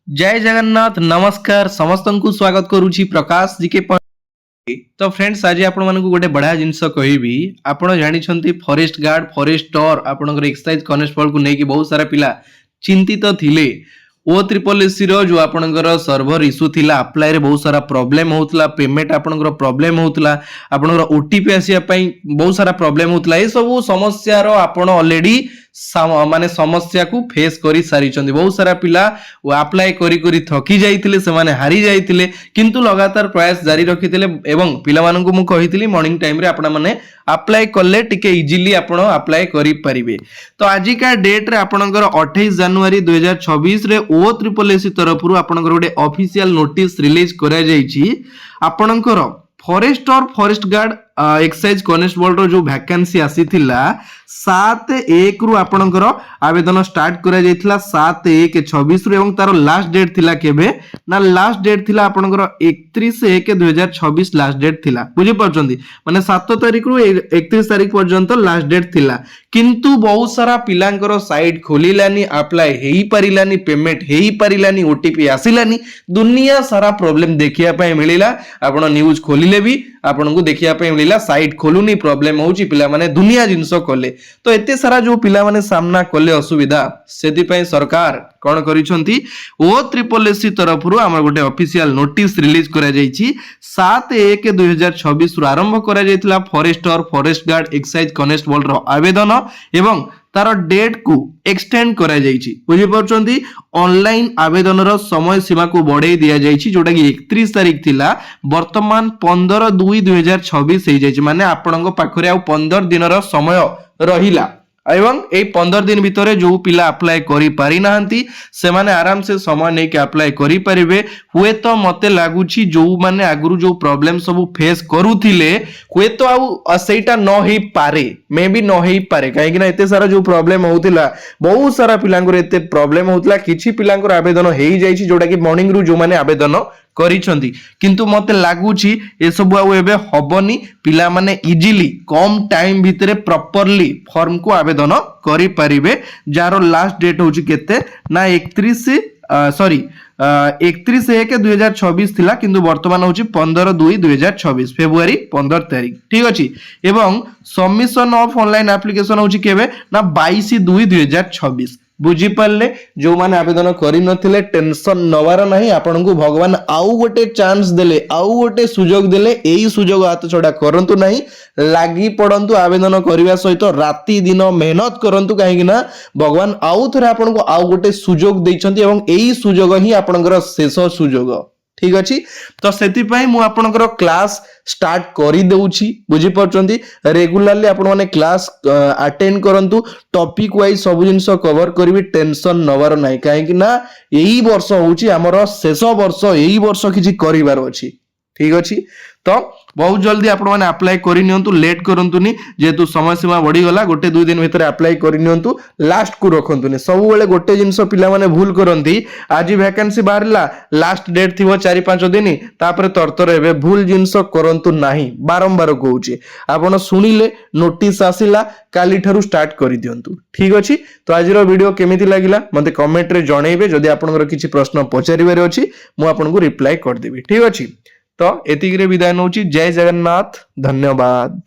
जय जगन्नाथ नमस्कार समस्त को स्वागत करुछि प्रकाश जी के तो फ्रेंड्स आज आपण मानक गोटे बढ़िया जिनस कहबी आपण जानी फॉरेस्ट गार्ड फॉरेस्टर आपनकर एक्साइज कॉन्स्टेबल को लेकिन बहुत सारा पिला चिंतित थिले O3SC रो जो आपनकर सर्वर इशू थिला अप्लाई रे बहुत सारा प्रॉब्लम होतला पेमेंट आपनकर प्रॉब्लम होतला आपनकर ओटीपी आसिया पई बहुत सारा प्रॉब्लम होतला ए सब समस्या रो आपण ऑलरेडी माने समस्या को फेस करी सारी चंदी बहुत सारा पिला वो अप्लाई करी करी थकी जाइतिले से माने हारी जाइतिले किंतु लगातार प्रयास जारी रखितिले एवं पिला मानन को मु कहितिली मॉर्निंग टाइम रे आपण माने अप्लाई करले टिके इजीली आपण अप्लाई करी परिबे। तो आज का डेट रे आपनकर 28 जनवरी 2026 रे O3SC तरफ रु आपनकर गोटे ऑफिशियल नोटिस रिलीज करा जाईची आपनकर forester forest guard excise constable रो जो वैकेंसी आसीथिला 7/1 रु आपनकर आवेदन स्टार्ट करा जायथिला 7/1/26 रु एवं तारो लास्ट डेट थिला केबे ना लास्ट डेट थिला आपनकर 31/1/2026 लास्ट डेट थिला बुझी परचंदी माने 7 तारिख रु 31 तारिख पर्यंत लास्ट डेट थिला किंतु बहुत सारा पिलांकर साइट खोलिलानी अप्लाई हेई परिलानी पेमेंट हेई परिलानी ओटीपी आसिलानी दुनिया सारा प्रॉब्लम देखिया पय मिलिला आपण न्यूज़ खोलिले भी आपन को देखिया पे मिलिला साइट खोलुनी प्रॉब्लम होची पिला माने दुनिया जिंसो कोले तो एते सारा जो पिला माने सामना कोले असुविधा सेति पय सरकार कोन करिसंती O3SC तरफ रु हमर गोटे ऑफिशियल नोटिस रिलीज करा जाईची 7/1/2026 रु आरंभ करा जायतिला forester forest guard excise constable रो आवेदन एवं तार डेट को एक्सटेंड करा जाईची बुझी परचंती ऑनलाइन आवेदन रो समय सीमा को बढ़ाई दिया जाईची जोटा कि 31 तारिख थिला वर्तमान 15/2/2026 हे जाईची माने आपनक पाखरे आ 15 दिन रो समय रहिला एवं ए 15 दिन भितरे जो पिला अप्लाई करि पारि नाहंती से माने आराम से समय नै के अप्लाई करि परिबे हुए तो मते लागुची जो माने आगुरु जो प्रॉब्लम सब फेस करूथिले हुए तो आ सेटा न हे पारे मे भी न हे पारे काहे कि ना एते सारा जो प्रॉब्लम होतिला बहुत सारा पिलांगर एते प्रॉब्लम होतिला किछि पिलांगर आवेदन हेई जाईची जोटा कि मॉर्निंग रु जो माने आवेदन करिसंती किंतु मते लागुची ए सब आ एबे हबनी पिला माने इजीली कम टाइम भितरे प्रॉपर्ली फॉर्म को आवेदन करि परिबे जारो लास्ट डेट होची केते ना 31/1/2026 थिला किंतु वर्तमान होची 15/2/2026 फेब्रुआरी 15 तारिख ठीक अछि एवं सबमिशन ऑफ ऑनलाइन एप्लीकेशन होची केबे ना 22/2/2026 बुझी पाले जो माने आवेदन करि नथिले टेंशन नवार नाही आपन को भगवान आउ गोटे चांस देले आउ गोटे सुजोग देले एई सुजोग हाथ छोड़ा करंतु नाही लागी पड़ंतु आवेदन करबा सहित राति दिन मेहनत करंतु काहे कि ना भगवान आउ थरे आपन को आउ गोटे सुजोग दैछंती एवं एई सुजोग ही आपनकर शेष सुजोग ठीक अछि तो सेति पई मु आपनकर क्लास स्टार्ट करि देउछि बुझी परचंती रेगुलरली आपण माने क्लास अटेंड करंतु टॉपिक वाइज सब जिंस कवर करबी टेंशन नवार नाही काहे कि ना एई वर्ष होउछि हमर शेष वर्ष एई वर्ष किछि करिवार अछि ठीक अछि तो बहुत जल्दी आपण माने अप्लाई करि नियंतु लेट करंतुनी जेतु समय सीमा बढ़ी गला गोटे 2 दिन भीतर अप्लाई करि नियंतु लास्ट को रखंतुनी सब बेले गोटे जिंस पिला माने भूल करंती आज वैकेंसी बाहरला लास्ट डेट थिवो 4-5 दिन तापर तरतर हेबे भूल जिंस करंतु नाही बारंबार कहूची आपण सुनिले नोटिस आसिला काली ठारू स्टार्ट करि दियंतु ठीक अछि तो आज रो वीडियो केमिति लागिला मते कमेंट रे जणैबे जदि आपनकर किछि प्रश्न पचारिबारे अछि मु आपनको रिप्लाई कर देबी ठीक अछि तो एतिक रे विदाय नउची जय जगन्नाथ धन्यवाद।